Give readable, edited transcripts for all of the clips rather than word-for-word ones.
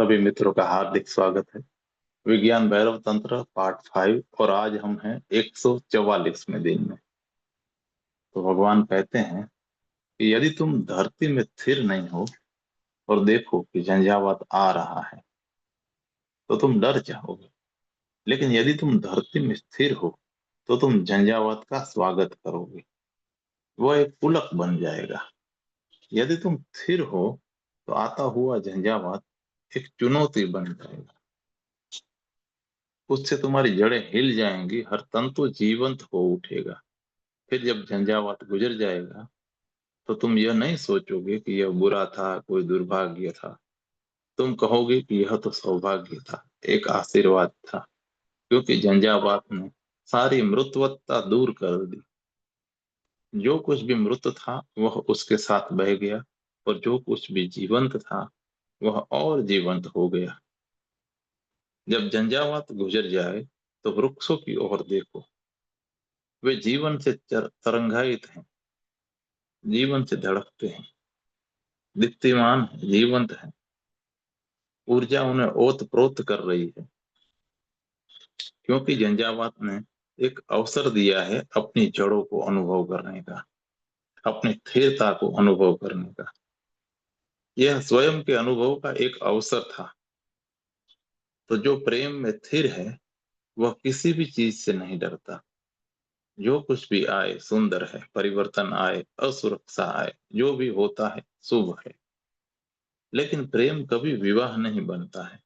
सभी मित्रों का हार्दिक स्वागत है। विज्ञान भैरव तंत्र पार्ट 5 और आज हम हैं 144वें दिन में। तो भगवान कहते हैं कि यदि तुम धरती में स्थिर नहीं हो और देखो कि झंझावात आ रहा है तो तुम डर जाओगे, लेकिन यदि तुम धरती में स्थिर हो तो तुम झंझावात का स्वागत करोगे। वह एक पुलक बन जाएगा। यदि तुम स्थिर हो तो आता हुआ झंझावात एक चुनौती बन जाएगा। उससे तुम्हारी जड़ें हिल जाएंगी, हर तंतु जीवंत हो उठेगा। फिर जब झंझावात गुजर जाएगा तो तुम यह नहीं सोचोगे कि यह बुरा था, कोई दुर्भाग्य था। तुम कहोगे कि यह तो सौभाग्य था, एक आशीर्वाद था, क्योंकि झंझावात ने सारी मृतवत्ता दूर कर दी। जो कुछ भी मृत था वह उसके साथ बह गया और जो कुछ भी जीवंत था वह और जीवंत हो गया। जब झंझावात गुजर जाए तो वृक्षों की ओर देखो। वे जीवन से तरंगायित हैं, जीवन से धड़कते हैं, दीप्तिमान है, जीवंत है। ऊर्जा उन्हें ओत प्रोत कर रही है, क्योंकि झंझावात ने एक अवसर दिया है अपनी जड़ों को अनुभव करने का, अपनी स्थिरता को अनुभव करने का। यह स्वयं के अनुभव का एक अवसर था। तो जो प्रेम में स्थिर है वह किसी भी चीज से नहीं डरता। जो कुछ भी आए सुंदर है, परिवर्तन आए, असुरक्षा आए, जो भी होता है शुभ है। लेकिन प्रेम कभी विवाह नहीं बनता है।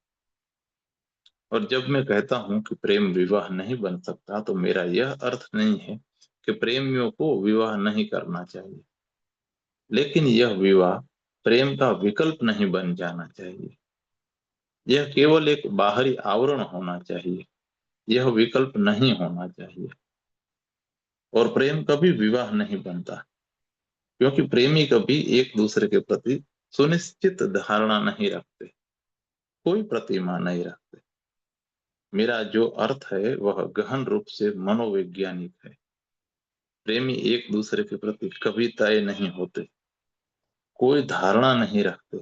और जब मैं कहता हूं कि प्रेम विवाह नहीं बन सकता तो मेरा यह अर्थ नहीं है कि प्रेमियों को विवाह नहीं करना चाहिए, लेकिन यह विवाह प्रेम का विकल्प नहीं बन जाना चाहिए। यह केवल एक बाहरी आवरण होना चाहिए, यह विकल्प नहीं होना चाहिए। और प्रेम कभी विवाह नहीं बनता, क्योंकि प्रेमी कभी एक दूसरे के प्रति सुनिश्चित धारणा नहीं रखते, कोई प्रतिमा नहीं रखते। मेरा जो अर्थ है वह गहन रूप से मनोवैज्ञानिक है। प्रेमी एक दूसरे के प्रति कभी तय नहीं होते, कोई धारणा नहीं रखते।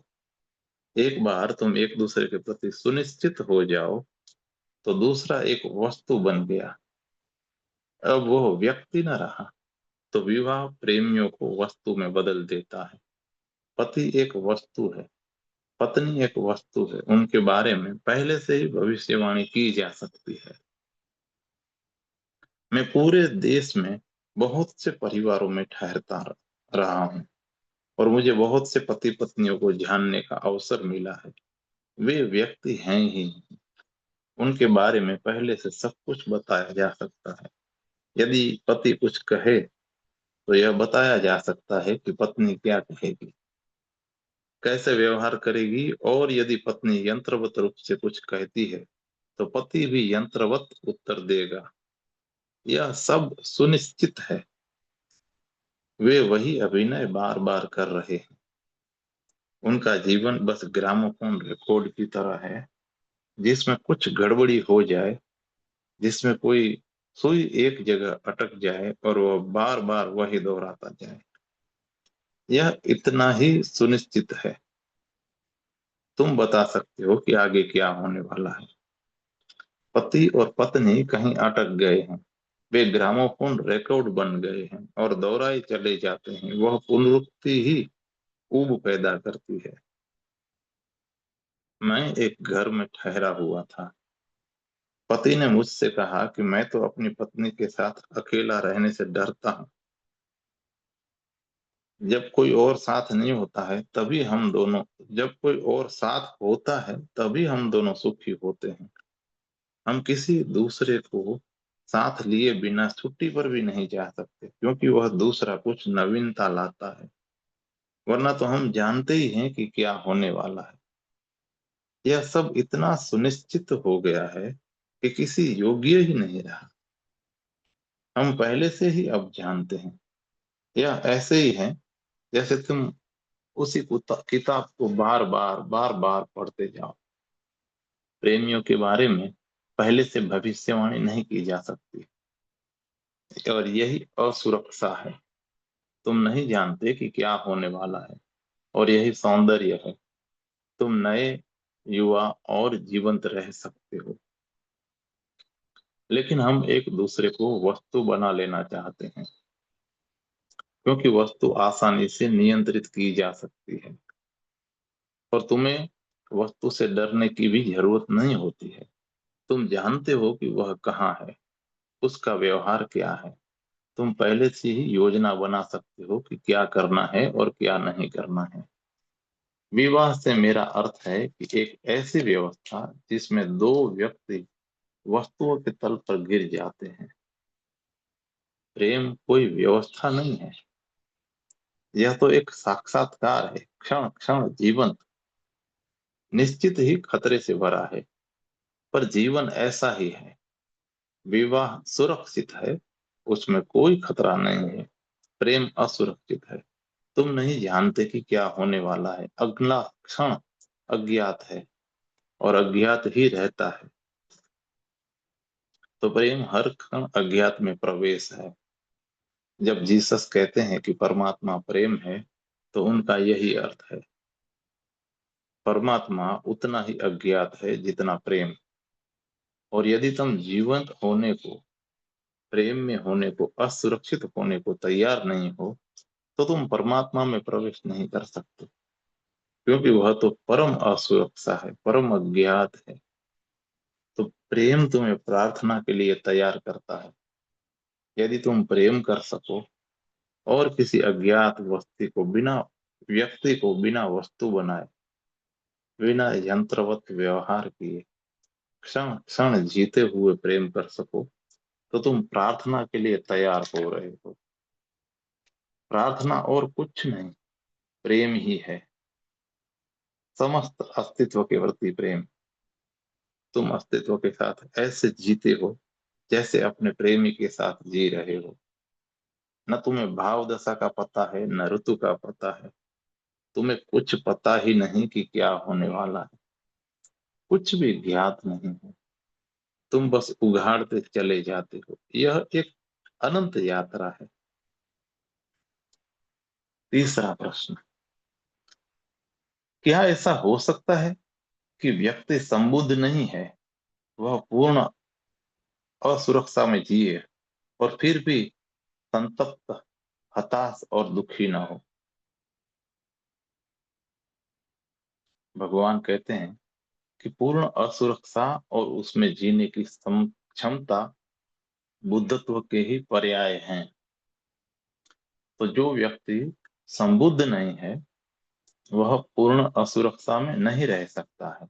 एक बार तुम एक दूसरे के प्रति सुनिश्चित हो जाओ तो दूसरा एक वस्तु बन गया, अब वह व्यक्ति न रहा। तो विवाह प्रेमियों को वस्तु में बदल देता है। पति एक वस्तु है, पत्नी एक वस्तु है, उनके बारे में पहले से ही भविष्यवाणी की जा सकती है। मैं पूरे देश में बहुत से परिवारों में ठहरता रहा हूँ और मुझे बहुत से पति पत्नियों को जानने का अवसर मिला है। वे व्यक्ति हैं ही, उनके बारे में पहले से सब कुछ बताया जा सकता है। यदि पति कुछ कहे तो यह बताया जा सकता है कि पत्नी क्या कहेगी, कैसे व्यवहार करेगी। और यदि पत्नी यंत्रवत रूप से कुछ कहती है तो पति भी यंत्रवत उत्तर देगा। यह सब सुनिश्चित है। वे वही अभिनय बार बार कर रहे हैं। उनका जीवन बस ग्रामोफोन रिकॉर्ड की तरह है, जिसमें कुछ गड़बड़ी हो जाए, जिसमें कोई सुई एक जगह अटक जाए और वह बार बार वही दोहराता जाए। यह इतना ही सुनिश्चित है। तुम बता सकते हो कि आगे क्या होने वाला है। पति और पत्नी कहीं अटक गए हैं, वे ग्रामोफोन रिकॉर्ड बन गए हैं और दोहराए चले जाते हैं। वह पुनरुक्ति ही ऊब पैदा करती है। मैं एक घर में ठहरा हुआ था। पति ने मुझसे कहा कि मैं तो अपनी पत्नी के साथ अकेला रहने से डरता हूँ। जब कोई और साथ नहीं होता है तभी हम दोनों जब कोई और साथ होता है तभी हम दोनों सुखी होते हैं। हम किसी दूसरे को साथ लिए बिना छुट्टी पर भी नहीं जा सकते, क्योंकि वह दूसरा कुछ नवीनता लाता है। वरना तो हम जानते ही हैं कि क्या होने वाला है। यह सब इतना सुनिश्चित हो गया है कि किसी योग्य ही नहीं रहा। हम पहले से ही अब जानते हैं। यह ऐसे ही है जैसे तुम उसी किताब को बार बार पढ़ते जाओ। प्रेमियों के बारे में पहले से भविष्यवाणी नहीं की जा सकती, और यही असुरक्षा है। तुम नहीं जानते कि क्या होने वाला है, और यही सौंदर्य है। तुम नए युवा और जीवंत रह सकते हो। लेकिन हम एक दूसरे को वस्तु बना लेना चाहते हैं, क्योंकि वस्तु आसानी से नियंत्रित की जा सकती है। और तुम्हें वस्तु से डरने की भी जरूरत नहीं होती है। तुम जानते हो कि वह कहाँ है, उसका व्यवहार क्या है। तुम पहले से ही योजना बना सकते हो कि क्या करना है और क्या नहीं करना है। विवाह से मेरा अर्थ है कि एक ऐसी व्यवस्था जिसमें दो व्यक्ति वस्तुओं के तल पर गिर जाते हैं। प्रेम कोई व्यवस्था नहीं है, यह तो एक साक्षात्कार है, क्षण क्षण जीवंत, निश्चित ही खतरे से भरा है, पर जीवन ऐसा ही है। विवाह सुरक्षित है, उसमें कोई खतरा नहीं है। प्रेम असुरक्षित है, तुम नहीं जानते कि क्या होने वाला है। अगला क्षण अज्ञात है और अज्ञात ही रहता है। तो प्रेम हर क्षण अज्ञात में प्रवेश है। जब जीसस कहते हैं कि परमात्मा प्रेम है, तो उनका यही अर्थ है। परमात्मा उतना ही अज्ञात है जितना प्रेम। और यदि तुम जीवंत होने को, प्रेम में होने को, असुरक्षित होने को तैयार नहीं हो, तो तुम परमात्मा में प्रवेश नहीं कर सकते, क्योंकि वह तो परम असुरक्षा है, परम अज्ञात है। तो प्रेम तुम्हें प्रार्थना के लिए तैयार करता है। यदि तुम प्रेम कर सको और किसी अज्ञात व्यक्ति को बिना वस्तु बनाए, बिना यंत्रवत व्यवहार किए, क्षण क्षण जीते हुए प्रेम कर सको, तो तुम प्रार्थना के लिए तैयार हो रहे हो। प्रार्थना और कुछ नहीं, प्रेम ही है, समस्त अस्तित्व के प्रति प्रेम। तुम अस्तित्व के साथ ऐसे जीते हो जैसे अपने प्रेमी के साथ जी रहे हो। न तुम्हें भाव दशा का पता है, न ऋतु का पता है। तुम्हें कुछ पता ही नहीं कि क्या होने वाला है, कुछ भी ज्ञात नहीं है। तुम बस उघाड़ते चले जाते हो। यह एक अनंत यात्रा है। तीसरा प्रश्न, क्या ऐसा हो सकता है कि व्यक्ति संबुद्ध नहीं है, वह पूर्ण असुरक्षा में जिए और फिर भी संतप्त, हताश और दुखी न हो? भगवान कहते हैं कि पूर्ण असुरक्षा और उसमें जीने की क्षमता बुद्धत्व के ही पर्याय हैं। तो जो व्यक्ति संबुद्ध नहीं है, वह पूर्ण असुरक्षा में नहीं रह सकता है।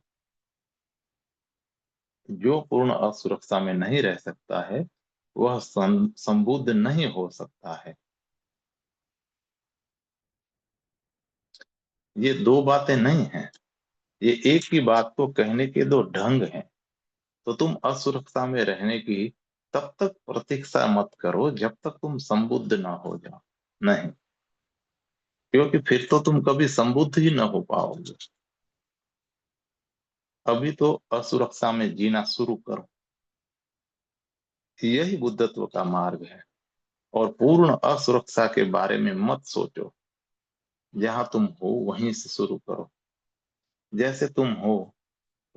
जो पूर्ण असुरक्षा में नहीं रह सकता है, वह संबुद्ध नहीं हो सकता है। ये दो बातें नहीं हैं, ये एक ही बात को कहने के दो ढंग हैं। तो तुम असुरक्षा में रहने की तब तक प्रतीक्षा मत करो जब तक तुम संबुद्ध ना हो जाओ। नहीं, क्योंकि फिर तो तुम कभी संबुद्ध ही ना हो पाओगे। अभी तो असुरक्षा में जीना शुरू करो। यही बुद्धत्व का मार्ग है। और पूर्ण असुरक्षा के बारे में मत सोचो। जहां तुम हो वहीं से शुरू करो। जैसे तुम हो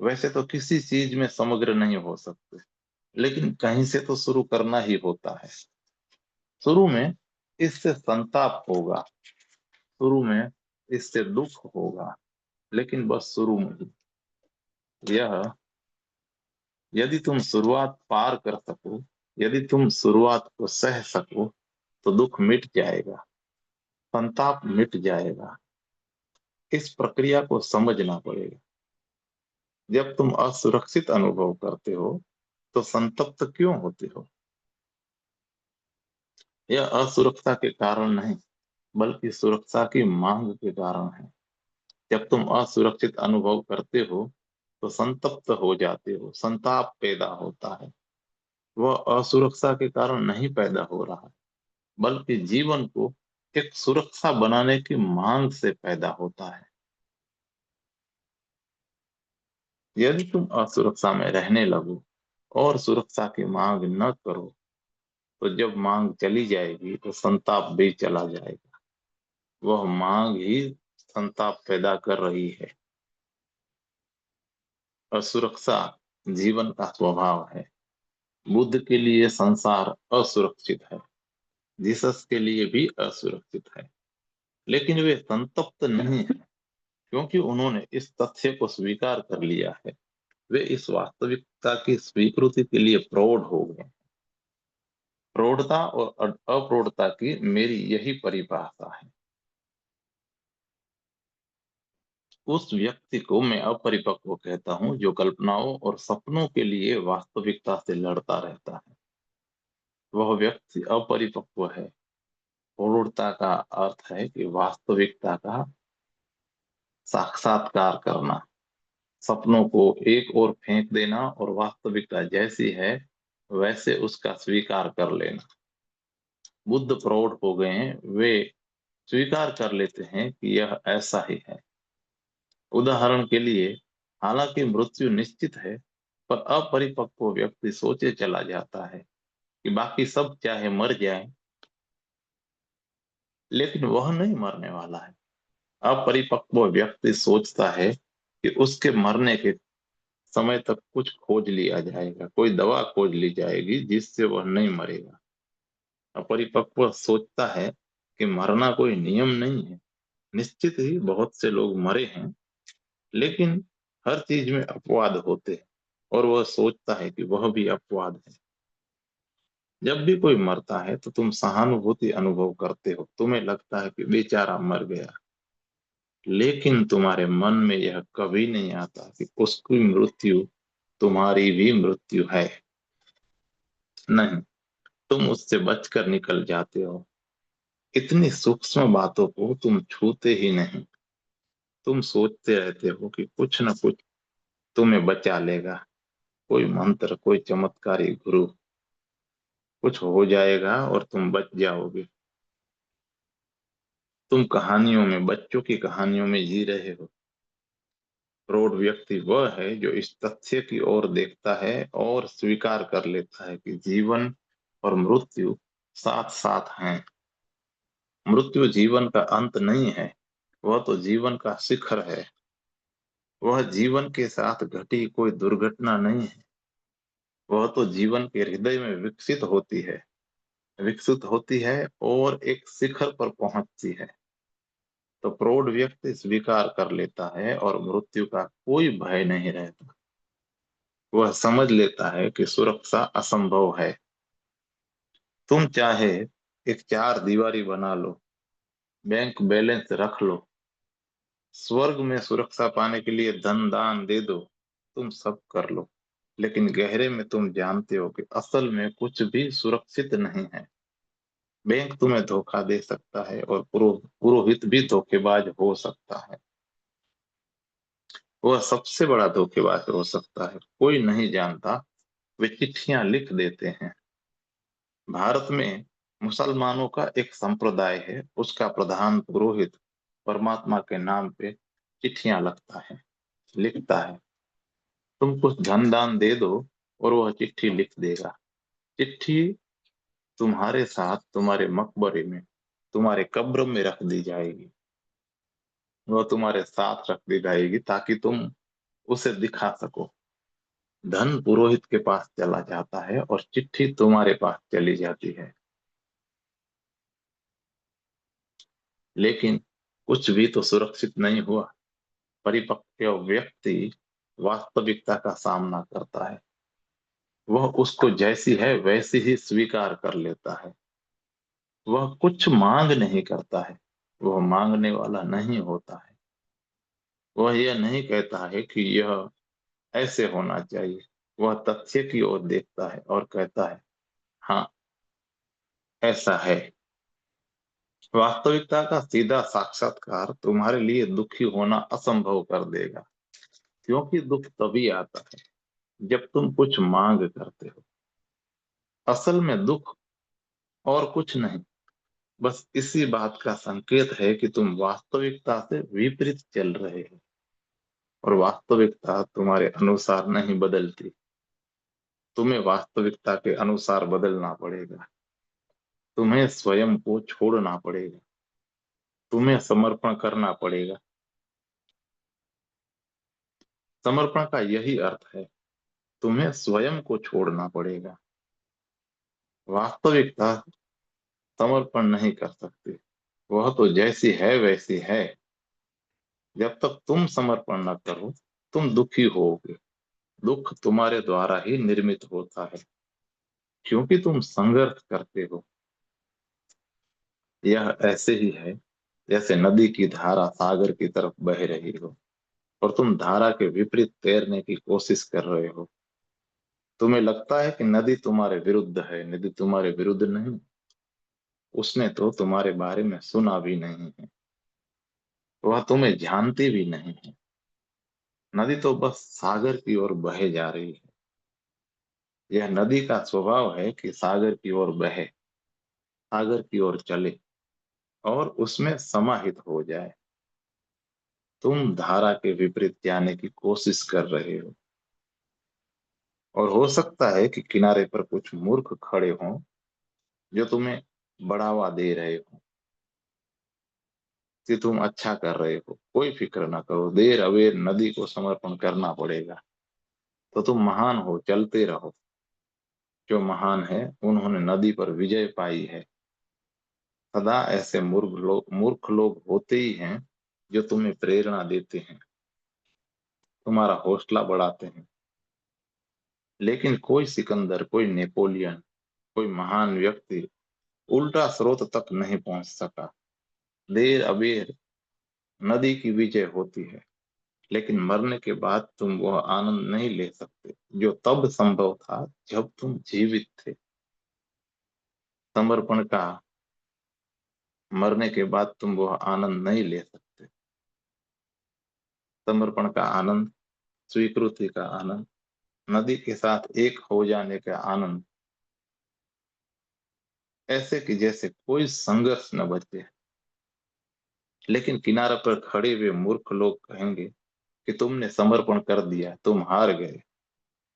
वैसे तो किसी चीज में समग्र नहीं हो सकते, लेकिन कहीं से तो शुरू करना ही होता है। शुरू में इससे संताप होगा, शुरू में इससे दुख होगा, लेकिन बस शुरू में ही। यह यदि तुम शुरुआत पार कर सको, यदि तुम शुरुआत को सह सको, तो दुख मिट जाएगा, संताप मिट जाएगा। इस प्रक्रिया को समझना पड़ेगा। जब तुम असुरक्षित अनुभव करते हो, तो संतप्त क्यों होते हो? यह असुरक्षा के कारण नहीं, बल्कि सुरक्षा की मांग के कारण है। जब तुम असुरक्षित अनुभव करते हो, तो संतप्त हो जाते हो, संताप पैदा होता है। वह असुरक्षा के कारण नहीं पैदा हो रहा है, बल्कि जीवन को एक सुरक्षा बनाने की मांग से पैदा होता है। यदि तुम असुरक्षा में रहने लगो और सुरक्षा की मांग न करो, तो जब मांग चली जाएगी तो संताप भी चला जाएगा। वह मांग ही संताप पैदा कर रही है। असुरक्षा जीवन का स्वभाव है। बुद्ध के लिए संसार असुरक्षित है, जीसस के लिए भी असुरक्षित है, लेकिन वे संतप्त नहीं है, क्योंकि उन्होंने इस तथ्य को स्वीकार कर लिया है। वे इस वास्तविकता की स्वीकृति के लिए प्रौढ़ हो गए। प्रौढ़ता और अप्रौढ़ता की मेरी यही परिभाषा है। उस व्यक्ति को मैं अपरिपक्व कहता हूँ जो कल्पनाओं और सपनों के लिए वास्तविकता से लड़ता रहता है। वह व्यक्ति अपरिपक्व है। प्रौढ़ता का अर्थ है कि वास्तविकता का साक्षात्कार करना, सपनों को एक ओर फेंक देना और वास्तविकता जैसी है वैसे उसका स्वीकार कर लेना। बुद्ध प्रौढ़ हो गए हैं, वे स्वीकार कर लेते हैं कि यह ऐसा ही है। उदाहरण के लिए, हालांकि मृत्यु निश्चित है, पर अपरिपक्व व्यक्ति सोचे चला जाता है कि बाकी सब चाहे मर जाए, लेकिन वह नहीं मरने वाला है। अपरिपक्व व्यक्ति सोचता है कि उसके मरने के समय तक कुछ खोज लिया जाएगा, कोई दवा खोज ली जाएगी जिससे वह नहीं मरेगा। अपरिपक्व सोचता है कि मरना कोई नियम नहीं है। निश्चित ही बहुत से लोग मरे हैं, लेकिन हर चीज में अपवाद होते हैं और वह सोचता है कि वह भी अपवाद है। जब भी कोई मरता है तो तुम सहानुभूति अनुभव करते हो, तुम्हें लगता है कि बेचारा मर गया, लेकिन तुम्हारे मन में यह कभी नहीं आता कि उसकी मृत्यु तुम्हारी भी मृत्यु है। नहीं, तुम उससे बचकर निकल जाते हो। इतनी सूक्ष्म बातों को तुम छूते ही नहीं। तुम सोचते रहते हो कि कुछ न कुछ तुम्हें बचा लेगा, कोई मंत्र, कोई चमत्कारी गुरु, कुछ हो जाएगा और तुम बच जाओगे। तुम कहानियों में, बच्चों की कहानियों में जी रहे हो। प्रौढ़ व्यक्ति वह है जो इस तथ्य की ओर देखता है और स्वीकार कर लेता है कि जीवन और मृत्यु साथ साथ हैं। मृत्यु जीवन का अंत नहीं है, वह तो जीवन का शिखर है। वह जीवन के साथ घटी कोई दुर्घटना नहीं है, वह तो जीवन के हृदय में विकसित होती है और एक शिखर पर पहुंचती है। तो प्रौढ़ व्यक्ति स्वीकार कर लेता है और मृत्यु का कोई भय नहीं रहता। वह समझ लेता है कि सुरक्षा असंभव है। तुम चाहे एक चार दीवारी बना लो, बैंक बैलेंस रख लो, स्वर्ग में सुरक्षा पाने के लिए धन दान दे दो, तुम सब कर लो, लेकिन गहरे में तुम जानते हो कि असल में कुछ भी सुरक्षित नहीं है। बैंक तुम्हें धोखा दे सकता है और पुरोहित भी धोखेबाज हो सकता है। वह सबसे बड़ा धोखेबाज हो सकता है, कोई नहीं जानता। वे चिट्ठियां लिख देते हैं। भारत में मुसलमानों का एक संप्रदाय है, उसका प्रधान पुरोहित परमात्मा के नाम पे चिट्ठियां लिखता है। तुम कुछ धन दान दे दो और वह चिट्ठी लिख देगा। चिट्ठी तुम्हारे साथ तुम्हारे मकबरे में, तुम्हारे कब्र में रख दी जाएगी। वह तुम्हारे साथ रख दी जाएगी ताकि तुम उसे दिखा सको। धन पुरोहित के पास चला जाता है और चिट्ठी तुम्हारे पास चली जाती है। लेकिन कुछ भी तो सुरक्षित नहीं हुआ। परिपक्व व्यक्ति वास्तविकता का सामना करता है। वह उसको जैसी है वैसी ही स्वीकार कर लेता है। वह कुछ मांग नहीं करता है, वह मांगने वाला नहीं होता है। वह यह नहीं कहता है कि यह ऐसे होना चाहिए। वह तथ्य की ओर देखता है और कहता है, हाँ, ऐसा है। वास्तविकता का सीधा साक्षात्कार तुम्हारे लिए दुखी होना असंभव कर देगा, क्योंकि दुख तभी आता है जब तुम कुछ मांग करते हो। असल में दुख और कुछ नहीं, बस इसी बात का संकेत है कि तुम वास्तविकता से विपरीत चल रहे हो, और वास्तविकता तुम्हारे अनुसार नहीं बदलती। तुम्हें वास्तविकता के अनुसार बदलना पड़ेगा। तुम्हें स्वयं को छोड़ना पड़ेगा। तुम्हें समर्पण करना पड़ेगा। समर्पण का यही अर्थ है, तुम्हें स्वयं को छोड़ना पड़ेगा। वास्तविकता समर्पण नहीं कर सकती, वह तो जैसी है वैसी है। जब तक तुम समर्पण न करो, तुम दुखी होगे। दुख तुम्हारे द्वारा ही निर्मित होता है, क्योंकि तुम संघर्ष करते हो। यह ऐसे ही है जैसे नदी की धारा सागर की तरफ बह रही हो और तुम धारा के विपरीत तैरने की कोशिश कर रहे हो। तुम्हें लगता है कि नदी तुम्हारे विरुद्ध है, नदी तुम्हारे विरुद्ध नहीं। उसने तो तुम्हारे बारे में सुना भी नहीं है, वह तुम्हें जानती भी नहीं है। नदी तो बस सागर की ओर बहे जा रही है। यह नदी का स्वभाव है कि सागर की ओर बहे, सागर की ओर चले और उसमें समाहित हो जाए। तुम धारा के विपरीत जाने की कोशिश कर रहे हो, और हो सकता है कि किनारे पर कुछ मूर्ख खड़े हों जो तुम्हें बढ़ावा दे रहे हो कि तुम अच्छा कर रहे हो। कोई फिक्र ना करो, देर अबेर नदी को समर्पण करना पड़ेगा। तो तुम महान हो, चलते रहो। जो महान है उन्होंने नदी पर विजय पाई है। सदा ऐसे मूर्ख लोग होते ही हैं जो तुम्हें प्रेरणा देते हैं, तुम्हारा हौसला बढ़ाते हैं। लेकिन कोई सिकंदर, कोई नेपोलियन, कोई महान व्यक्ति उल्टा स्रोत तक नहीं पहुंच सका। देर अबेर नदी की विजय होती है, लेकिन मरने के बाद तुम वह आनंद नहीं ले सकते जो तब संभव था जब तुम जीवित थे। समर्पण का, मरने के बाद तुम वह आनंद नहीं ले सकते। समर्पण का आनंद, स्वीकृति का आनंद, नदी के साथ एक हो जाने का आनंद, ऐसे कि जैसे कोई संघर्ष न बचे। लेकिन किनारे पर खड़े हुए मूर्ख लोग कहेंगे कि तुमने समर्पण कर दिया, तुम हार गए,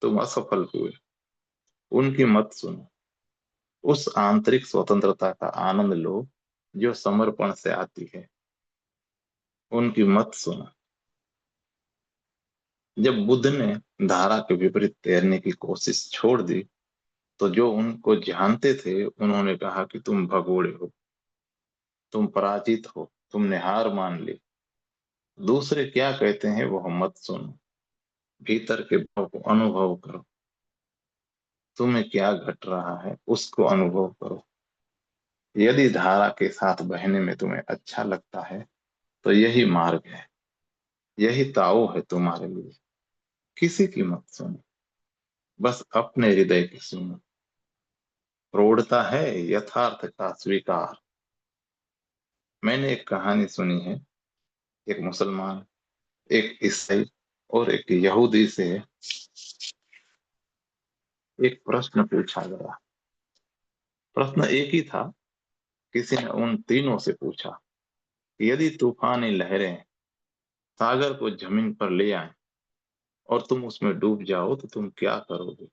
तुम असफल हुए। उनकी मत सुनो। उस आंतरिक स्वतंत्रता का आनंद लो जो समर्पण से आती है। उनकी मत सुनो। जब बुद्ध ने धारा के विपरीत तैरने की कोशिश छोड़ दी, तो जो उनको जानते थे उन्होंने कहा कि तुम भगोड़े हो, तुम पराजित हो, तुमने हार मान ली। दूसरे क्या कहते हैं वह मत सुनो, भीतर के भाव को अनुभव करो। तुम्हें क्या घट रहा है उसको अनुभव करो। यदि धारा के साथ बहने में तुम्हें अच्छा लगता है तो यही मार्ग है, यही ताओ है तुम्हारे लिए। किसी की मत सुनो, बस अपने हृदय की सुनो। प्रौढ़ता है यथार्थ का स्वीकार। मैंने एक कहानी सुनी है। एक मुसलमान, एक ईसाई और एक यहूदी से एक प्रश्न पूछा गया। प्रश्न एक ही था। किसी ने उन तीनों से पूछा कि यदि तूफानी लहरें सागर को जमीन पर ले आए और तुम उसमें डूब जाओ तो तुम क्या करोगे?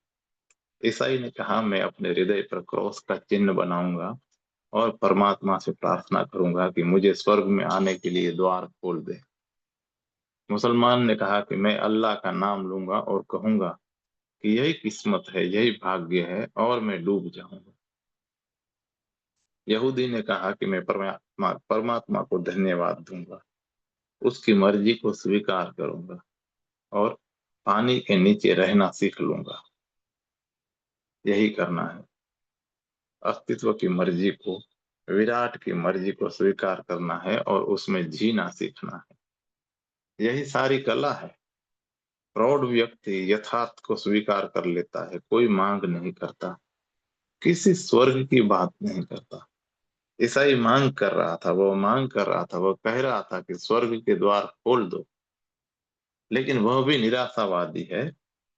ईसाई ने कहा, मैं अपने हृदय पर क्रॉस का चिन्ह बनाऊंगा और परमात्मा से प्रार्थना करूंगा कि मुझे स्वर्ग में आने के लिए द्वार खोल दे। मुसलमान ने कहा कि मैं अल्लाह का नाम लूंगा और कहूंगा कि यही किस्मत है, यही भाग्य है और मैं डूब जाऊंगा। यहूदी ने कहा कि मैं परमात्मा परमात्मा को धन्यवाद दूंगा, उसकी मर्जी को स्वीकार करूंगा और पानी के नीचे रहना सीख लूंगा। यही करना है, अस्तित्व की मर्जी को, विराट की मर्जी को स्वीकार करना है और उसमें जीना सीखना है। यही सारी कला है। प्रौढ़ व्यक्ति यथार्थ को स्वीकार कर लेता है, कोई मांग नहीं करता, किसी स्वर्ग की बात नहीं करता। ईसाई मांग कर रहा था, वो मांग कर रहा था, वो कह रहा था कि स्वर्ग के द्वार खोल दो, लेकिन वह भी निराशावादी है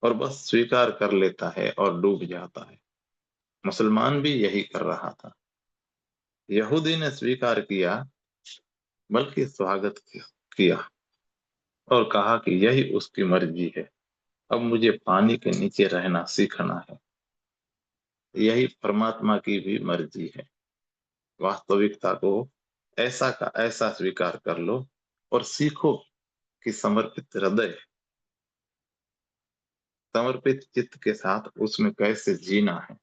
और बस स्वीकार कर लेता है और डूब जाता है। मुसलमान भी यही कर रहा था। यहूदी ने स्वीकार किया, बल्कि स्वागत किया और कहा कि यही उसकी मर्जी है, अब मुझे पानी के नीचे रहना सीखना है। यही परमात्मा की भी मर्जी है। वास्तविकता को ऐसा का ऐसा स्वीकार कर लो और सीखो कि समर्पित हृदय समर्पित चित्त के साथ उसमें कैसे जीना है।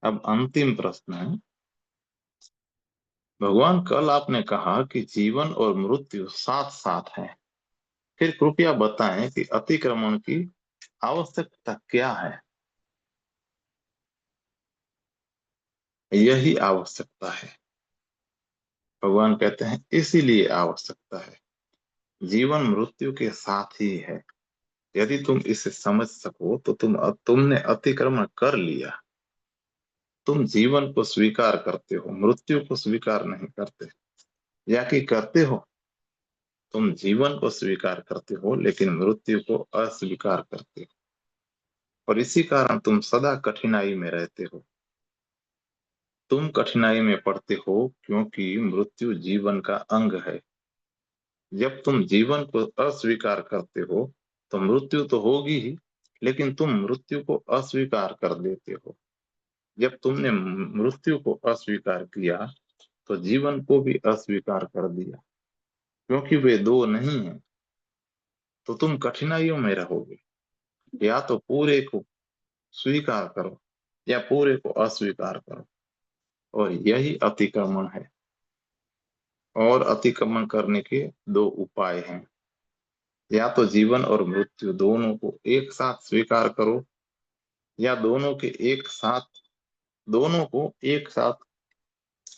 अब अंतिम प्रश्न है, भगवान कल आपने कहा कि जीवन और मृत्यु साथ साथ है, फिर कृपया बताएं कि अतिक्रमण की आवश्यकता क्या है। यही आवश्यकता है। भगवान कहते हैं इसीलिए आवश्यकता है। जीवन मृत्यु के साथ ही है। यदि तुम इसे समझ सको तो तुमने अतिक्रमण कर लिया। तुम जीवन को स्वीकार करते हो, मृत्यु को स्वीकार नहीं करते। या कि करते हो, तुम जीवन को स्वीकार करते हो लेकिन मृत्यु को अस्वीकार करते हो। और इसी कारण तुम सदा कठिनाई में रहते हो। तुम कठिनाई में पड़ते हो क्योंकि मृत्यु जीवन का अंग है। जब तुम जीवन को अस्वीकार करते हो तो मृत्यु तो होगी ही, लेकिन तुम मृत्यु को अस्वीकार कर देते हो। जब तुमने मृत्यु को अस्वीकार किया तो जीवन को भी अस्वीकार कर दिया। क्योंकि वे दो नहीं है तो तुम कठिनाइयों में रहोगे। या तो पूरे को स्वीकार करो या पूरे को अस्वीकार करो। और यही अतिक्रमण है। और अतिक्रमण करने के दो उपाय हैं। या तो जीवन और मृत्यु दोनों को एक साथ स्वीकार करो, या दोनों को एक साथ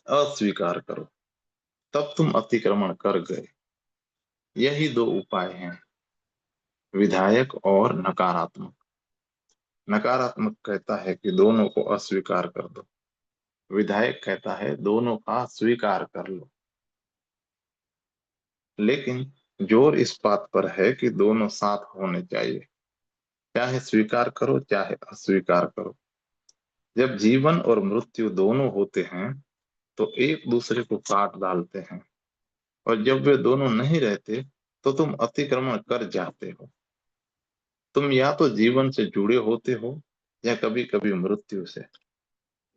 अस्वीकार करो। तब तुम अतिक्रमण कर गए। यही दो उपाय हैं, विधायक और नकारात्मक। नकारात्मक कहता है कि दोनों को अस्वीकार कर दो। विधायक कहता है दोनों का स्वीकार कर लो। लेकिन जोर इस बात पर है कि दोनों साथ होने चाहिए। चाहे स्वीकार करो चाहे अस्वीकार करो। जब जीवन और मृत्यु दोनों होते हैं तो एक दूसरे को काट डालते हैं। और जब वे दोनों नहीं रहते तो तुम अतिक्रमण कर जाते हो। तुम या तो जीवन से जुड़े होते हो या कभी कभी मृत्यु से,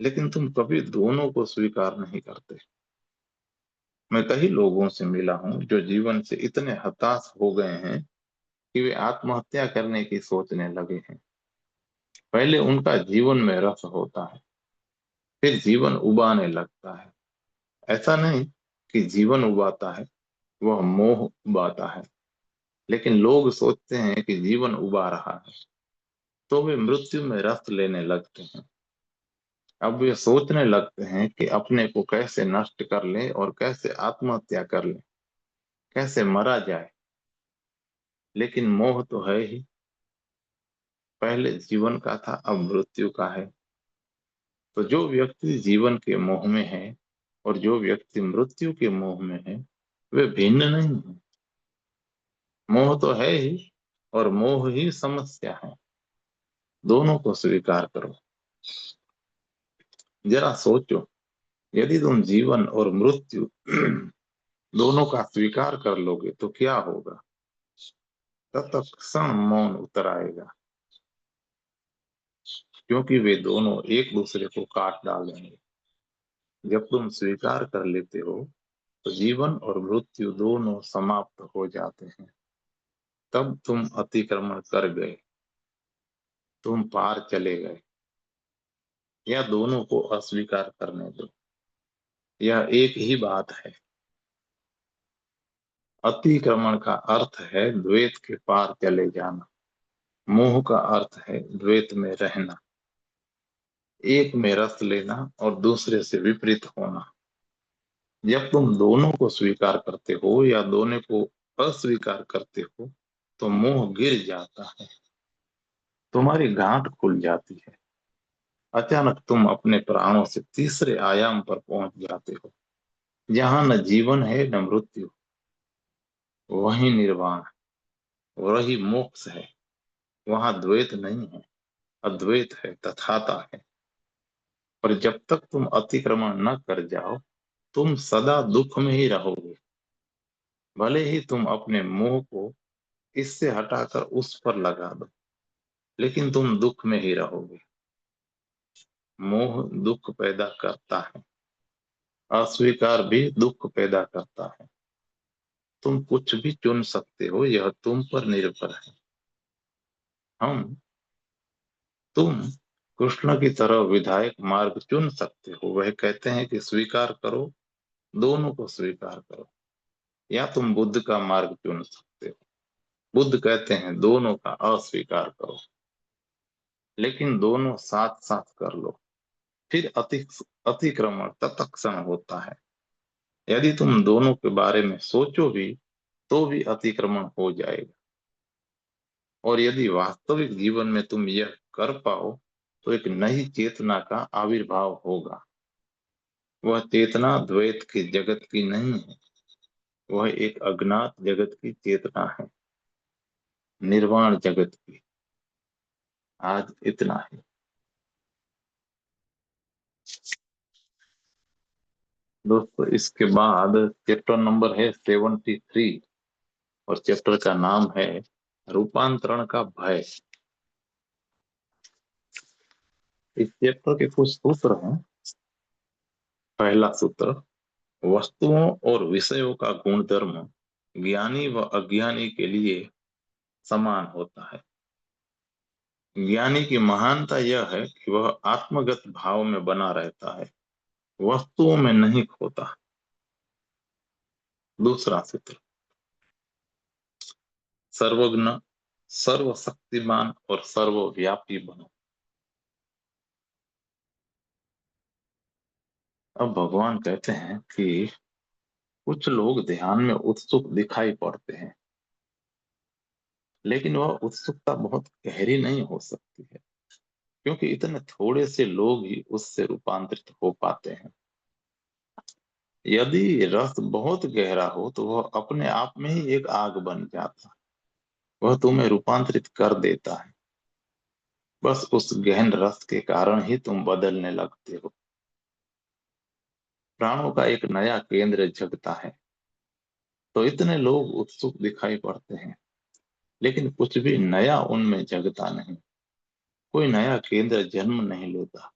लेकिन तुम कभी दोनों को स्वीकार नहीं करते। मैं कई लोगों से मिला हूं जो जीवन से इतने हताश हो गए हैं कि वे आत्महत्या करने की सोचने लगे हैं। पहले उनका जीवन में रस होता है, फिर जीवन उबाने लगता है। ऐसा नहीं कि जीवन उबाता है, वह मोह उबाता है। लेकिन लोग सोचते हैं कि जीवन उबा रहा है तो वे मृत्यु में रस लेने लगते हैं। अब वे सोचने लगते हैं कि अपने को कैसे नष्ट कर ले और कैसे आत्महत्या कर ले, कैसे मरा जाए। लेकिन मोह तो है ही। पहले जीवन का था, अब मृत्यु का है। तो जो व्यक्ति जीवन के मोह में है और जो व्यक्ति मृत्यु के मोह में है, वे भिन्न नहीं है। मोह तो है ही और मोह ही समस्या है। दोनों को स्वीकार करो। जरा सोचो, यदि तुम जीवन और मृत्यु दोनों का स्वीकार कर लोगे तो क्या होगा। तत्क्षण मौन उतर आएगा, क्योंकि वे दोनों एक दूसरे को काट डालेंगे। जब तुम स्वीकार कर लेते हो तो जीवन और मृत्यु दोनों समाप्त हो जाते हैं। तब तुम अतिक्रमण कर गए, तुम पार चले गए। या दोनों को अस्वीकार करने दो। यह एक ही बात है। अतिक्रमण का अर्थ है द्वैत के पार चले जाना। मोह का अर्थ है द्वैत में रहना, एक में रस लेना और दूसरे से विपरीत होना। जब तुम दोनों को स्वीकार करते हो या दोनों को अस्वीकार करते हो तो मोह गिर जाता है, तुम्हारी गांठ खुल जाती है। अचानक तुम अपने प्राणों से तीसरे आयाम पर पहुंच जाते हो, जहां न जीवन है न मृत्यु। वही निर्वाण, वही मोक्ष है। वहां द्वैत नहीं है, अद्वैत है, तथाता है। और जब तक तुम अतिक्रमण न कर जाओ तुम सदा दुख में ही रहोगे। भले ही तुम अपने मोह को इससे हटाकर उस पर लगा दो, लेकिन तुम दुख में ही रहोगे। मोह दुख पैदा करता है, अस्वीकार भी दुख पैदा करता है। तुम कुछ भी चुन सकते हो, यह तुम पर निर्भर है। हम तुम कृष्ण की तरह विधायक मार्ग चुन सकते हो। वह कहते हैं कि स्वीकार करो, दोनों को स्वीकार करो। या तुम बुद्ध का मार्ग चुन सकते हो। बुद्ध कहते हैं दोनों का अस्वीकार करो, लेकिन दोनों साथ साथ कर लो, फिर अतिक्रमण तत्क्षण होता है। यदि तुम दोनों के बारे में सोचो भी, तो भी अतिक्रमण हो जाएगा। और यदि वास्तविक जीवन में तुम यह कर पाओ, तो एक नई चेतना का आविर्भाव होगा। वह चेतना द्वैत के जगत की नहीं है, वह एक अज्ञात जगत की चेतना है, निर्वाण जगत की। आज इतना है। दोस्तों, इसके बाद चैप्टर नंबर है 73, और चैप्टर का नाम है रूपांतरण का भय। इस चैप्टर के कुछ सूत्र हैं। पहला सूत्र, वस्तुओं और विषयों का गुणधर्म ज्ञानी व अज्ञानी के लिए समान होता है। ज्ञानी की महानता यह है कि वह आत्मगत भाव में बना रहता है, वस्तुओं में नहीं खोता। दूसरा सूत्र, सर्वज्ञ, सर्वशक्तिमान और सर्वव्यापी बनो। अब भगवान कहते हैं कि कुछ लोग ध्यान में उत्सुक दिखाई पड़ते हैं, लेकिन वह उत्सुकता बहुत गहरी नहीं हो सकती है, क्योंकि इतने थोड़े से लोग ही उससे रूपांतरित हो पाते हैं। यदि रस बहुत गहरा हो तो वह अपने आप में ही एक आग बन जाता है, वह तुम्हें रूपांतरित कर देता है। बस उस गहन रस के कारण ही तुम बदलने लगते हो। प्राणों का एक नया केंद्र जगता है, तो इतने लोग उत्सुक दिखाई पड़ते हैं, लेकिन कुछ भी नया उनमें जगता नहीं। कोई नया केंद्र जन्म नहीं लेता।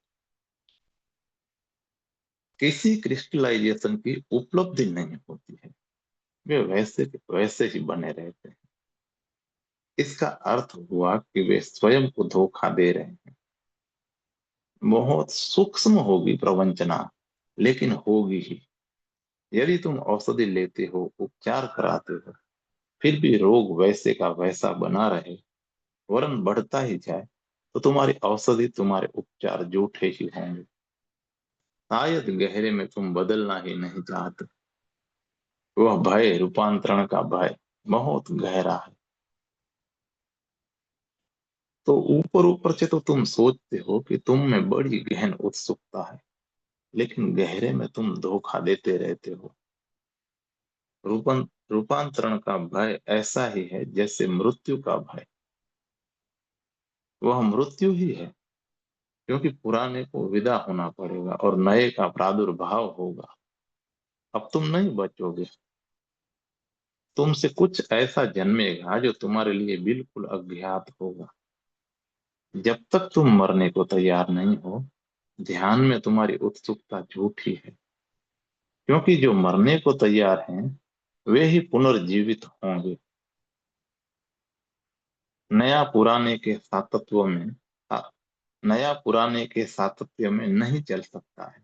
किसी क्रिस्टलाइजेशन की उपलब्धि नहीं होती है। वे वैसे के वैसे ही बने रहते हैं। इसका अर्थ हुआ कि वे स्वयं को धोखा दे रहे हैं। बहुत सूक्ष्म होगी प्रवंचना, लेकिन होगी ही। यदि तुम औषधि लेते हो, उपचार कराते हो, फिर भी रोग वैसे का वैसा बना रहे, वरन बढ़ता ही जाए, तो तुम्हारी औषधि, तुम्हारे उपचार झूठे ही होंगे। शायद गहरे में तुम बदलना ही नहीं चाहते। वह भय, रूपांतरण का भय, बहुत गहरा है। तो ऊपर ऊपर से तो तुम सोचते हो कि तुम में बड़ी गहन उत्सुकता है, लेकिन गहरे में तुम धोखा देते रहते हो। रूपांतरण का भय ऐसा ही है जैसे मृत्यु का भय। वह मृत्यु ही है, क्योंकि पुराने को विदा होना पड़ेगा और नए का प्रादुर्भाव होगा। अब तुम नहीं बचोगे। तुमसे कुछ ऐसा जन्मेगा जो तुम्हारे लिए बिल्कुल अज्ञात होगा। जब तक तुम मरने को तैयार नहीं हो, ध्यान में तुम्हारी उत्सुकता झूठी है, क्योंकि जो मरने को तैयार हैं, वे ही पुनर्जीवित होंगे। नया पुराने के सातत्व में नया पुराने के सातत्य में नहीं चल सकता है।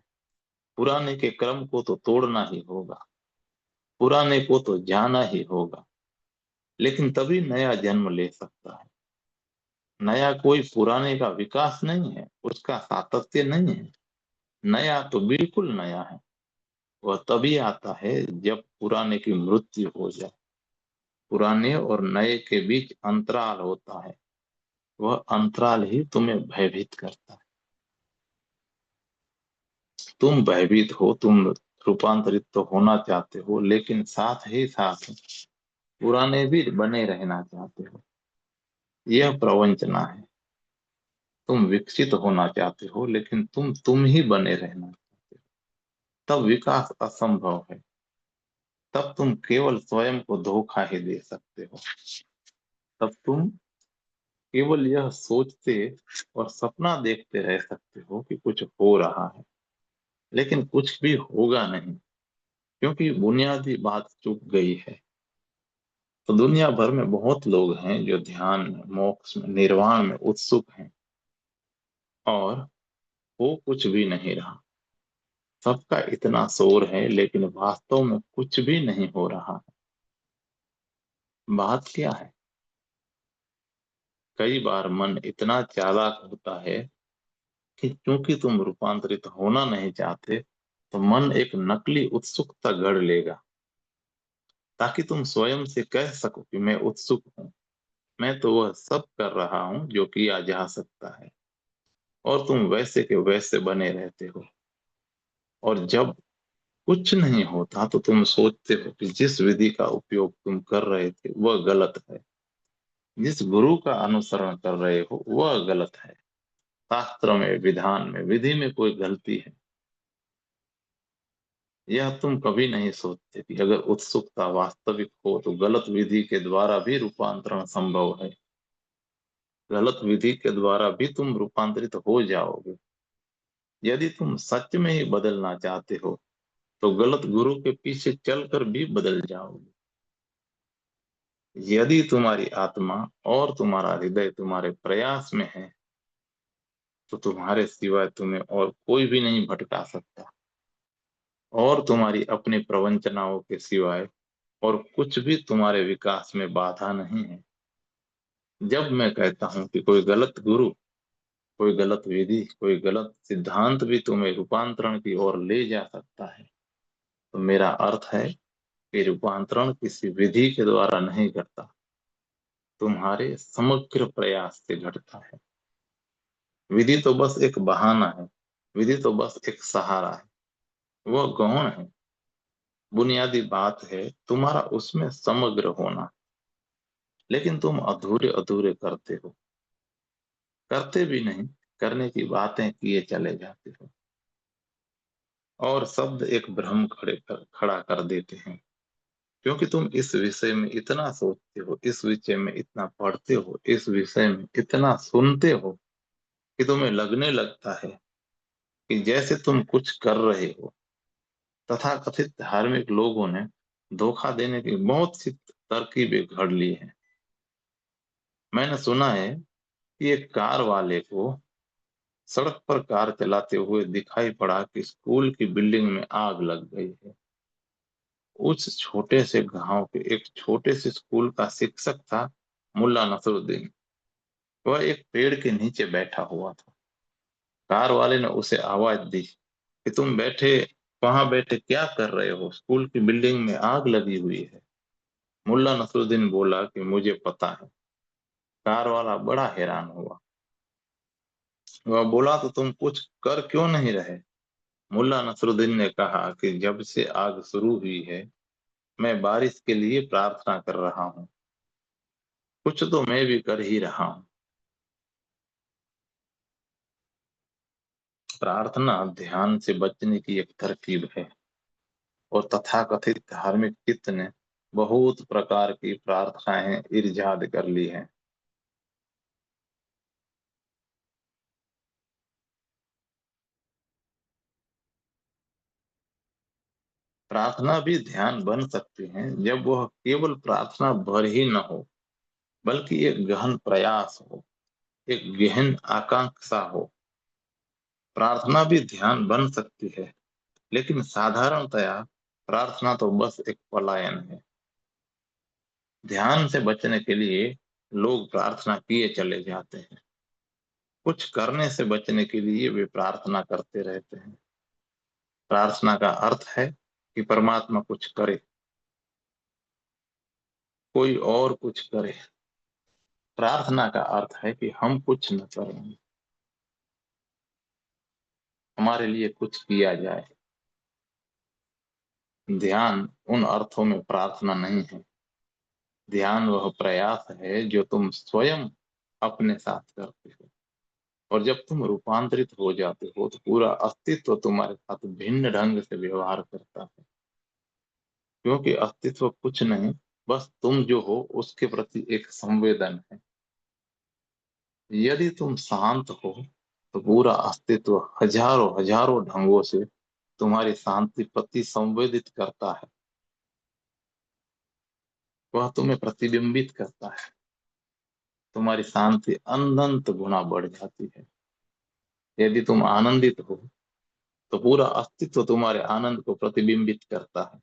पुराने के क्रम को तो तोड़ना ही होगा, पुराने को तो जाना ही होगा, लेकिन तभी नया जन्म ले सकता है। नया कोई पुराने का विकास नहीं है, उसका सातत्य नहीं है। नया तो बिल्कुल नया है। वह तभी आता है जब पुराने की मृत्यु हो जाए। पुराने और नए के बीच अंतराल होता है। वह अंतराल ही तुम्हें भयभीत करता है। तुम भयभीत हो, तुम रूपांतरित तो होना चाहते हो, लेकिन साथ ही साथ पुराने भी बने रहना चाहते हो। यह प्रवंचना है। तुम विकसित होना चाहते हो, लेकिन तुम ही बने रहना चाहते हो। तब विकास असंभव है। तब तुम केवल स्वयं को धोखा ही दे सकते हो। तब तुम केवल यह सोचते और सपना देखते रह सकते हो कि कुछ हो रहा है, लेकिन कुछ भी होगा नहीं, क्योंकि बुनियादी बात चूक गई है। तो दुनिया भर में बहुत लोग हैं जो ध्यान में, मोक्ष में, निर्वाण में उत्सुक हैं, और वो कुछ भी नहीं रहा। सबका इतना शोर है, लेकिन वास्तव में कुछ भी नहीं हो रहा है। बात क्या है? कई बार मन इतना चालाक होता है कि क्योंकि तुम रूपांतरित होना नहीं चाहते, तो मन एक नकली उत्सुकता गढ़ लेगा, ताकि तुम स्वयं से कह सको कि मैं उत्सुक हूं, मैं तो वह सब कर रहा हूं जो किया जा सकता है। और तुम वैसे के वैसे बने रहते हो। और जब कुछ नहीं होता, तो तुम सोचते हो कि जिस विधि का उपयोग तुम कर रहे थे वह गलत है, जिस गुरु का अनुसरण कर रहे हो वह गलत है, शास्त्र में, विधान में, विधि में कोई गलती है। यह तुम कभी नहीं सोचते कि अगर उत्सुकता वास्तविक हो तो गलत विधि के द्वारा भी रूपांतरण संभव है। गलत विधि के द्वारा भी तुम रूपांतरित हो जाओगे। यदि तुम सच में ही बदलना चाहते हो, तो गलत गुरु के पीछे चलकर भी बदल जाओगे। यदि तुम्हारी आत्मा और तुम्हारा हृदय तुम्हारे प्रयास में है, तो तुम्हारे सिवाय तुम्हें और कोई भी नहीं भटका सकता, और तुम्हारी अपनी प्रवंचनाओं के सिवाय और कुछ भी तुम्हारे विकास में बाधा नहीं है। जब मैं कहता हूं कि कोई गलत गुरु, कोई गलत विधि, कोई गलत सिद्धांत भी तुम्हें रूपांतरण की ओर ले जा सकता है, तो मेरा अर्थ है कि रूपांतरण किसी विधि के द्वारा नहीं घटता, तुम्हारे समग्र प्रयास से घटता है। विधि तो बस एक बहाना है, विधि तो बस एक सहारा है, वह गौण है। बुनियादी बात है तुम्हारा उसमें समग्र होना। लेकिन तुम अधूरे अधूरे करते हो, करते भी नहीं, करने की बातें किए चले जाते हो, और शब्द एक भ्रम खड़ा कर देते हैं। क्योंकि तुम इस विषय में इतना सोचते हो, इस विषय में इतना पढ़ते हो, इस विषय में इतना सुनते हो, कि तुम्हें लगने लगता है कि जैसे तुम कुछ कर रहे हो। तथाकथित धार्मिक लोगों ने धोखा देने की बहुत सी तरकीबें घड़ ली हैं। मैंने सुना है कि एक कार वाले को सड़क पर कार चलाते हुए दिखाई पड़ा कि स्कूल की बिल्डिंग में आग लग गई है। उस छोटे से गांव के एक छोटे से स्कूल का शिक्षक था, मुल्ला नसरुद्दीन। वह एक पेड़ के नीचे बैठा हुआ था। कार वाले ने उसे आवाज दी कि तुम बैठे वहां बैठे क्या कर रहे हो, स्कूल की बिल्डिंग में आग लगी हुई है। मुल्ला नसरुद्दीन बोला कि मुझे पता है। कार वाला बड़ा हैरान हुआ। वह बोला तो तुम कुछ कर क्यों नहीं रहे? मुल्ला नसरुद्दीन ने कहा कि जब से आग शुरू हुई है, मैं बारिश के लिए प्रार्थना कर रहा हूँ। कुछ तो मैं भी कर ही रहा हूँ। प्रार्थना ध्यान से बचने की एक तरकीब है, और तथाकथित धार्मिक चित्त ने बहुत प्रकार की प्रार्थनाएं इर्जाद कर ली हैं। प्रार्थना भी ध्यान बन सकती है जब वह केवल प्रार्थना भर ही न हो, बल्कि एक गहन प्रयास हो, एक गहन आकांक्षा हो। प्रार्थना भी ध्यान बन सकती है, लेकिन साधारणतया प्रार्थना तो बस एक पलायन है। ध्यान से बचने के लिए लोग प्रार्थना किए चले जाते हैं। कुछ करने से बचने के लिए वे प्रार्थना करते रहते हैं। प्रार्थना का अर्थ है कि परमात्मा कुछ करे, कोई और कुछ करे। प्रार्थना का अर्थ है कि हम कुछ न करें, हमारे लिए कुछ किया जाए। ध्यान उन अर्थों में प्रार्थना नहीं है। ध्यान वह प्रयास है जो तुम स्वयं अपने साथ करते हो। और जब तुम रूपांतरित हो जाते हो, तो पूरा अस्तित्व तुम्हारे साथ भिन्न ढंग से व्यवहार करता है। क्योंकि अस्तित्व कुछ नहीं, बस तुम जो हो उसके प्रति एक संवेदन है। यदि तुम शांत हो, तो पूरा अस्तित्व हजारों हजारों ढंगों से तुम्हारी शांति प्रति संवेदित करता है। वह तुम्हें प्रतिबिंबित करता है। तुम्हारी शांति अनंत गुना बढ़ जाती है। यदि तुम आनंदित हो तो पूरा अस्तित्व तुम्हारे आनंद को प्रतिबिंबित करता है।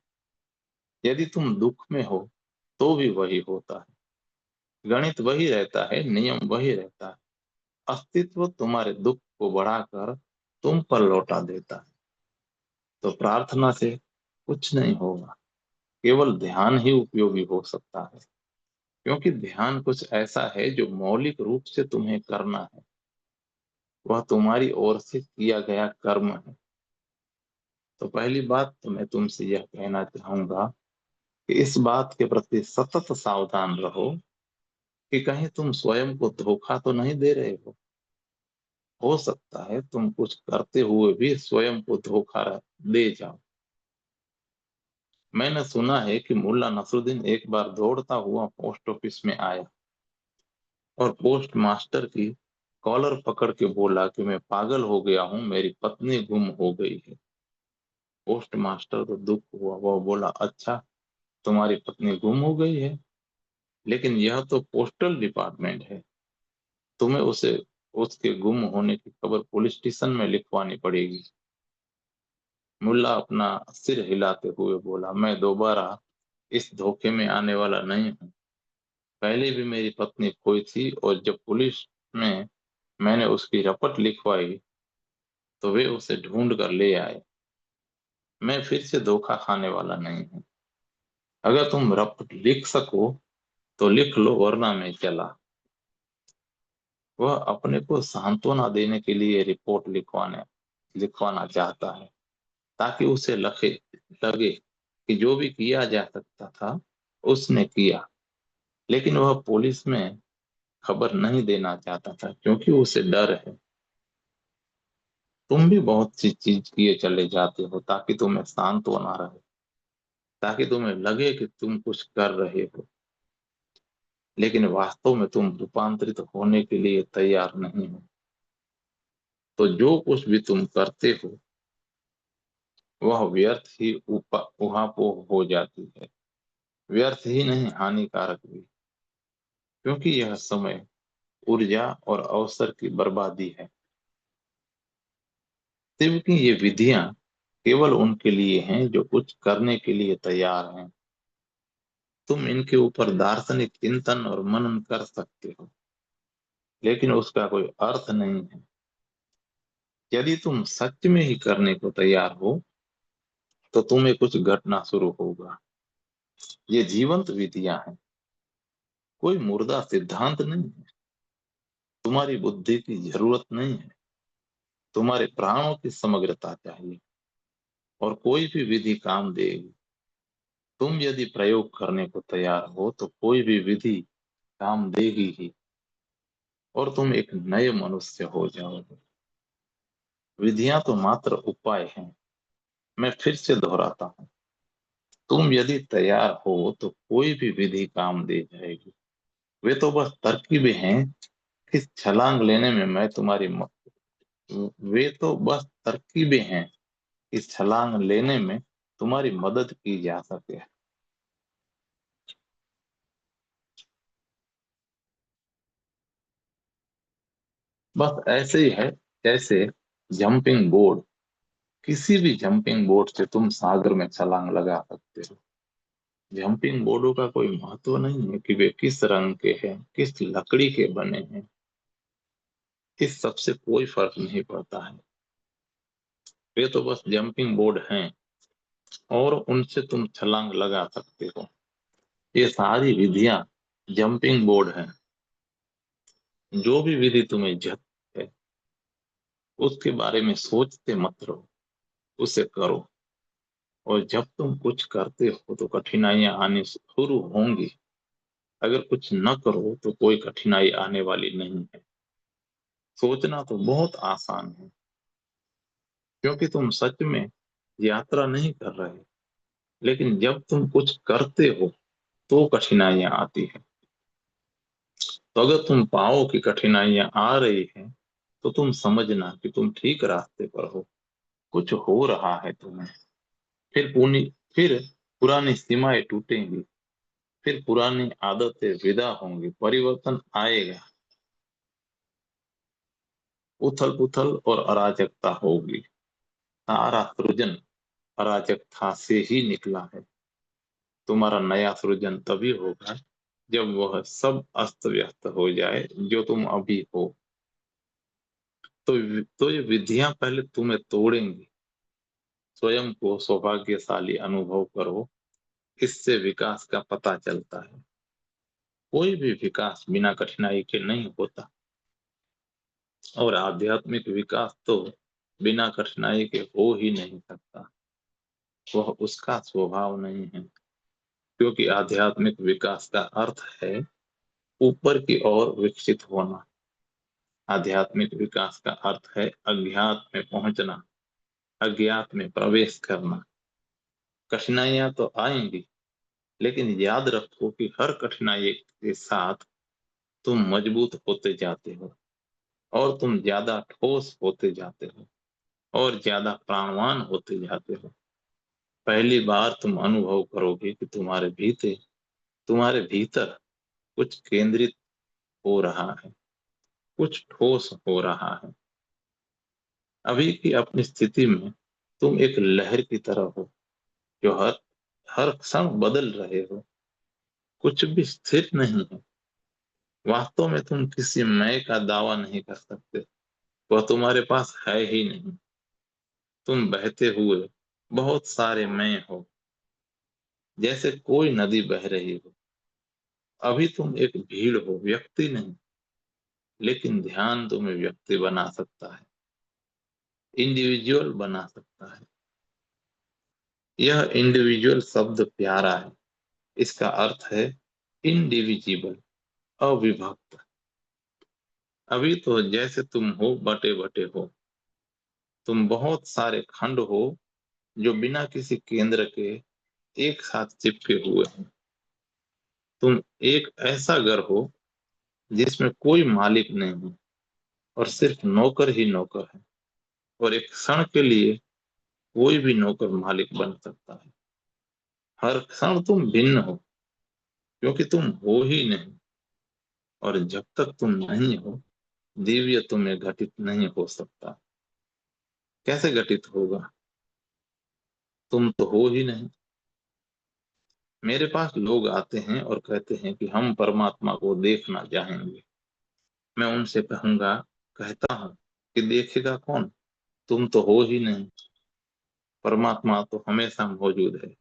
यदि तुम दुख में हो तो भी वही होता है। गणित वही रहता है, नियम वही रहता है। अस्तित्व तुम्हारे दुख को बढ़ाकर तुम पर लौटा देता है। तो प्रार्थना से कुछ नहीं होगा, केवल ध्यान ही उपयोगी हो सकता है। क्योंकि ध्यान कुछ ऐसा है जो मौलिक रूप से तुम्हें करना है। वह तुम्हारी ओर से किया गया कर्म है। तो पहली बात तो मैं तुमसे यह कहना चाहूंगा कि इस बात के प्रति सतत सावधान रहो कि कहीं तुम स्वयं को धोखा तो नहीं दे रहे हो सकता है तुम कुछ करते हुए भी स्वयं को धोखा दे जाओ। मैंने सुना है कि मुल्ला नसरुद्दीन एक बार दौड़ता हुआ पोस्ट ऑफिस में आया और पोस्ट मास्टर की कॉलर पकड़ के बोला कि मैं पागल हो गया हूँ, मेरी पत्नी गुम हो गई है। पोस्ट मास्टर को दुख हुआ, वो बोला, अच्छा, तुम्हारी पत्नी गुम हो गई है, लेकिन यह तो पोस्टल डिपार्टमेंट है, तुम्हें उसे उसके गुम होने की खबर पुलिस स्टेशन में लिखवानी पड़ेगी। मुल्ला अपना सिर हिलाते हुए बोला, मैं दोबारा इस धोखे में आने वाला नहीं हूँ। पहले भी मेरी पत्नी खोई थी और जब पुलिस में मैंने उसकी रपट लिखवाई तो वे उसे ढूंढ कर ले आए। मैं फिर से धोखा खाने वाला नहीं हूँ। अगर तुम रपट लिख सको तो लिख लो, वरना मैं चला। वह अपने को सांत्वना देने के लिए रिपोर्ट लिखवाना चाहता है, ताकि उसे लगे कि जो भी किया जा सकता था उसने किया। लेकिन वह पुलिस में खबर नहीं देना चाहता था क्योंकि उसे डर है। तुम भी बहुत सी चीज किए चले जाते हो ताकि तुम्हें सांत्वना रहे, ताकि तुम्हें लगे कि तुम कुछ कर रहे हो, लेकिन वास्तव में तुम रूपांतरित होने के लिए तैयार नहीं हो। तो जो कुछ भी तुम करते हो वह व्यर्थ ही उहापोह हो जाती है। व्यर्थ ही नहीं, हानिकारक भी, क्योंकि यह समय, ऊर्जा और अवसर की बर्बादी है। शिव की ये विधियां केवल उनके लिए हैं जो कुछ करने के लिए तैयार हैं। तुम इनके ऊपर दार्शनिक चिंतन और मनन कर सकते हो, लेकिन उसका कोई अर्थ नहीं है। यदि तुम सच में ही करने को तैयार हो तो तुम्हें कुछ घटना शुरू होगा। ये जीवंत विधियां हैं, कोई मुर्दा सिद्धांत नहीं है। तुम्हारी बुद्धि की जरूरत नहीं है, तुम्हारे प्राणों की समग्रता चाहिए, और कोई भी विधि काम देगी। तुम यदि प्रयोग करने को तैयार हो तो कोई भी विधि काम देगी ही, और तुम एक नए मनुष्य हो जाओगे। विधियां तो मात्र उपाय हैं। मैं फिर से दोहराता हूँ, तुम यदि तैयार हो तो कोई भी विधि काम दे जाएगी। वे तो बस तरकीबें हैं कि छलांग लेने में मैं तुम्हारी म... वे तो बस तरकीबें हैं कि छलांग लेने में तुम्हारी मदद की जा सके। बस ऐसे ही है जैसे जंपिंग बोर्ड। किसी भी जंपिंग बोर्ड से तुम सागर में छलांग लगा सकते हो। जंपिंग बोर्डों का कोई महत्व नहीं है कि वे किस रंग के हैं, किस लकड़ी के बने हैं। इस सबसे कोई फर्क नहीं पड़ता है। वे तो बस जंपिंग बोर्ड हैं और उनसे तुम छलांग लगा सकते हो। ये सारी विधियां जंपिंग बोर्ड हैं। जो भी विधि तुम्हें झक है उसके बारे में सोचते मत रहो, उसे करो। और जब तुम कुछ करते हो तो कठिनाइयां आनी शुरू होंगी। अगर कुछ न करो तो कोई कठिनाई आने वाली नहीं है। सोचना तो बहुत आसान है, क्योंकि तुम सच में यात्रा नहीं कर रहे। लेकिन जब तुम कुछ करते हो तो कठिनाइयां आती है। तो अगर तुम पाओ कि कठिनाइयां आ रही हैं तो तुम समझना कि तुम ठीक रास्ते पर हो। कुछ हो रहा है तुम्हें। फिर पुरानी सीमाएं टूटेंगी, फिर पुरानी आदतें विदा होंगी, परिवर्तन आएगा। उथल पुथल और अराजकता होगी। सारा सृजन अराजकता से ही निकला है। तुम्हारा नया सृजन तभी होगा जब वह सब अस्त व्यस्त हो जाए जो तुम अभी हो। तो ये विधियां पहले तुम्हें तोड़ेंगी। स्वयं को सौभाग्यशाली अनुभव करो, इससे विकास का पता चलता है। कोई भी विकास बिना कठिनाई के नहीं होता, और आध्यात्मिक विकास तो बिना कठिनाई के हो ही नहीं सकता। वह उसका स्वभाव नहीं है, क्योंकि आध्यात्मिक विकास का अर्थ है ऊपर की ओर विकसित होना। आध्यात्मिक विकास का अर्थ है अज्ञात में पहुंचना, अज्ञात में प्रवेश करना। कठिनाइयां तो आएंगी, लेकिन याद रखो कि हर कठिनाई के साथ तुम मजबूत होते जाते हो, और तुम ज्यादा ठोस होते जाते हो, और ज्यादा प्राणवान होते जाते हो। पहली बार तुम अनुभव करोगे कि तुम्हारे भीतर कुछ केंद्रित हो रहा है, कुछ ठोस हो रहा है। अभी की अपनी स्थिति में तुम एक लहर की तरह हो, जो हर हर क्षण बदल रहे हो। कुछ भी स्थिर नहीं है। वास्तव में तुम किसी मैं का दावा नहीं कर सकते, वह तुम्हारे पास है ही नहीं। तुम बहते हुए बहुत सारे मैं हो, जैसे कोई नदी बह रही हो। अभी तुम एक भीड़ हो, व्यक्ति नहीं। लेकिन ध्यान तुम्हें व्यक्ति बना सकता है, इंडिविजुअल बना सकता है। यह इंडिविजुअल शब्द प्यारा है। इसका अर्थ है इनडिविजिबल, अविभक्त। अभी तो जैसे तुम हो, बटे बटे हो। तुम बहुत सारे खंड हो, जो बिना किसी केंद्र के एक साथ चिपके हुए हैं। तुम एक ऐसा घर हो जिसमें कोई मालिक नहीं है, और सिर्फ नौकर ही नौकर है। और एक क्षण के लिए कोई भी नौकर मालिक बन सकता है। हर क्षण तुम भिन्न हो, क्योंकि तुम हो ही नहीं। और जब तक तुम नहीं हो, दिव्य तुम्हें घटित नहीं हो सकता। कैसे घटित होगा? तुम तो हो ही नहीं। मेरे पास लोग आते हैं और कहते हैं कि हम परमात्मा को देखना चाहेंगे। मैं उनसे कहता हूँ कि देखेगा कौन? तुम तो हो ही नहीं। परमात्मा तो हमेशा मौजूद है,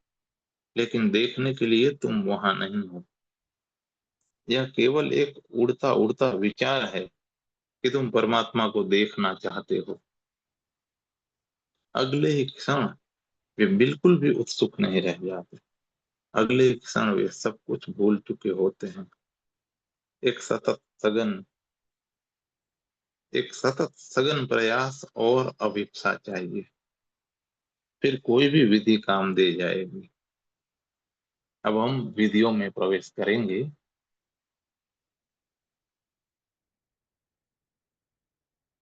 लेकिन देखने के लिए तुम वहां नहीं हो। यह केवल एक उड़ता उड़ता विचार है कि तुम परमात्मा को देखना चाहते हो। अगले ही क्षण वे बिल्कुल भी उत्सुक नहीं रह जाते। अगले ही क्षण वे सब कुछ भूल चुके होते हैं। एक सतत सघन एक सतत सघन प्रयास और अभिप्सा चाहिए, फिर कोई भी विधि काम दे जाएगी। अब हम विधियों में प्रवेश करेंगे।